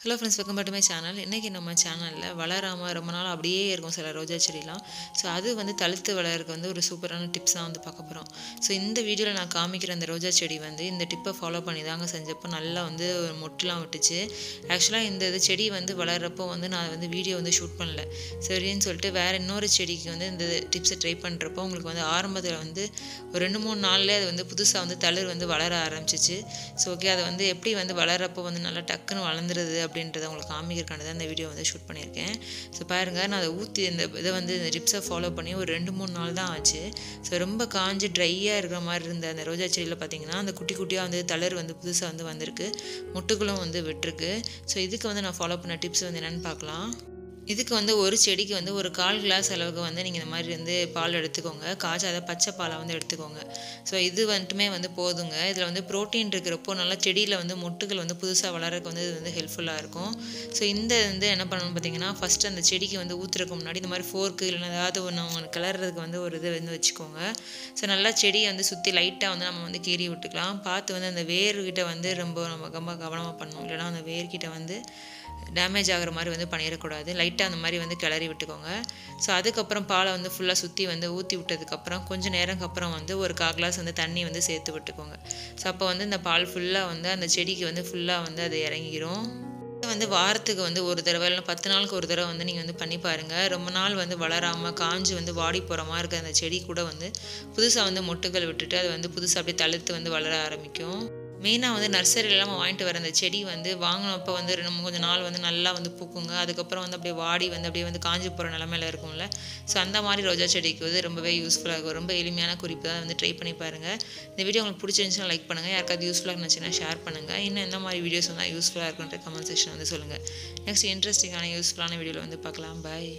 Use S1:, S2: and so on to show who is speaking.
S1: Hello friends, welcome back to my channel. இன்றைக்கி நம்ம சேனலில் வளராமல் ரொம்ப நாள் அப்படியே இருக்கும் சில ரோஜா செடிலாம். ஸோ அது வந்து தழுத்து வளர்றதுக்கு வந்து ஒரு சூப்பரான டிப்ஸ் தான் வந்து பார்க்க போகிறோம். ஸோ இந்த வீடியோவில் நான் காமிக்கிற அந்த ரோஜா செடி வந்து இந்த டிப்பை ஃபாலோ பண்ணி தாங்க செஞ்சப்போ நல்லா வந்து மொட்டுலாம் விட்டுச்சு. ஆக்சுவலாக இந்த செடி வந்து வளர்கிறப்போ வந்து நான் வந்து வீடியோ வந்து ஷூட் பண்ணல. சரின்னு சொல்லிட்டு வேறு இன்னொரு செடிக்கு வந்து இந்த டிப்ஸை ட்ரை பண்ணுறப்போ உங்களுக்கு வந்து ஆரம்பத்தில் வந்து ஒரு 2-3 நாள்லேயே அது வந்து புதுசாக வந்து தளிர் வந்து வளர ஆரம்பிச்சிச்சு. ஸோ ஓகே, அதை வந்து எப்படி வந்து வளர்கிறப்போ வந்து நல்லா டக்குன்னு வளர்ந்துருது அப்படின்றத உங்களுக்கு காமிக்கிறக்கான தான் இந்த வீடியோ வந்து ஷூட் பண்ணியிருக்கேன். ஸோ பாருங்கள், நான் அதை ஊற்றி இந்த இதை வந்து இந்த டிப்ஸை ஃபாலோ பண்ணி ஒரு 2-3 நாள் தான் ஆச்சு. ஸோ ரொம்ப காஞ்சி ட்ரையாக இருக்கிற மாதிரி இருந்த அந்த ரோஜா செடியில் பார்த்தீங்கன்னா அந்த குட்டி குட்டியாக வந்து தளிர் வந்து புதுசாக வந்து வந்திருக்கு, முட்டுகளும் வந்து விட்டுருக்கு. ஸோ இதுக்கு வந்து நான் ஃபாலோ பண்ண டிப்ஸ் வந்து என்னென்னு பார்க்கலாம். இதுக்கு வந்து ஒரு செடிக்கு வந்து ஒரு 1/4 கிளாஸ் அளவுக்கு வந்து நீங்கள் இந்த மாதிரி வந்து பால் எடுத்துக்கோங்க. காய்ச்சாத பச்சை பாலை வந்து எடுத்துக்கோங்க. ஸோ இது வந்துட்டுமே வந்து போதுங்க. இதில் வந்து ப்ரோட்டீன் இருக்கிறப்போ நல்லா செடியில் வந்து மொட்டுகள் வந்து புதுசாக வளர்கிறதுக்கு வந்து இது வந்து ஹெல்ப்ஃபுல்லாக இருக்கும். ஸோ இந்த வந்து என்ன பண்ணணும்னு பார்த்தீங்கன்னா, ஃபஸ்ட்டு அந்த செடிக்கு வந்து ஊற்றுறதுக்கு முன்னாடி இந்த மாதிரி ஃபோர்க்கு இல்லைன்னா ஏதாவது ஒன்று உங்களுக்கு கிளறதுக்கு வந்து ஒரு இது வந்து வச்சுக்கோங்க. ஸோ நல்லா செடியை வந்து சுற்றி லைட்டாக வந்து நம்ம வந்து கீறி விட்டுக்கலாம். பார்த்து வந்து அந்த வேர்கிட்ட வந்து ரொம்ப கவனமாக பண்ணணும். இல்லைனா அந்த வேர்கிட்ட வந்து டேமேஜ் ஆகிற மாதிரி வந்து பண்ணிடக்கூடாது. லைட்டாக அந்த மாதிரி வந்து கிளறி விட்டுக்கோங்க. ஸோ அதுக்கப்புறம் பாலை வந்து ஃபுல்லாக சுற்றி வந்து ஊற்றி விட்டதுக்கப்புறம் கொஞ்சம் நேரம்க்கு அப்புறம் வந்து ஒரு 1/4 கிளாஸ் வந்து தண்ணி வந்து சேர்த்து விட்டுக்கோங்க. ஸோ அப்போ வந்து இந்த பால் ஃபுல்லாக வந்து அந்த செடிக்கு வந்து ஃபுல்லாக வந்து அது இறங்கிடும். வந்து வாரத்துக்கு வந்து ஒரு தடவை இல்லைனா 10 நாளுக்கு ஒரு தடவை வந்து நீங்கள் வந்து பண்ணி பாருங்கள். ரொம்ப நாள் வந்து வளராமல் காஞ்சி வந்து வாடி போகிற மாதிரி இருக்க அந்த செடி கூட வந்து புதுசாக வந்து மொட்டுகள் விட்டுட்டு அது வந்து புதுசாக அப்படியே தளிர்த்து வந்து வளர ஆரம்பிக்கும். மெயினாக வந்து நர்சரியில் நம்ம வாங்கிட்டு வர அந்த செடி வந்து வாங்கினப்போ வந்து கொஞ்சம் நாள் வந்து நல்லா வந்து பூக்குங்க. அதுக்கப்புறம் வந்து அப்படியே வாடி வந்து அப்படியே வந்து காஞ்சி போகிற நிலமையில இருக்கும்ல. ஸோ அந்த மாதிரி ரோஜா செடிக்கு வந்து ரொம்பவே யூஸ்ஃபுல்லாக இருக்கும். ரொம்ப எளிமையான குறிப்பு தான், வந்து ட்ரை பண்ணி பாருங்கள். இந்த வீடியோ உங்களுக்கு பிடிச்சிருந்துச்சுன்னா லைக் பண்ணுங்கள். யாருக்காவது யூஸ்ஃபுல்லாக இருந்துச்சுன்னா ஷேர் பண்ணுங்கள். இன்னும் எந்த மாதிரி வீடியோஸ் வந்து யூஸ்ஃபுல்லாக இருக்குன்ற கமெண்ட் செக்ஷன் வந்து சொல்லுங்கள். நெக்ஸ்ட் இன்ட்ரெஸ்டிங்கான யூஸ்ஃபுல்லான வீடியோவில் வந்து பார்க்கலாம். பாய்.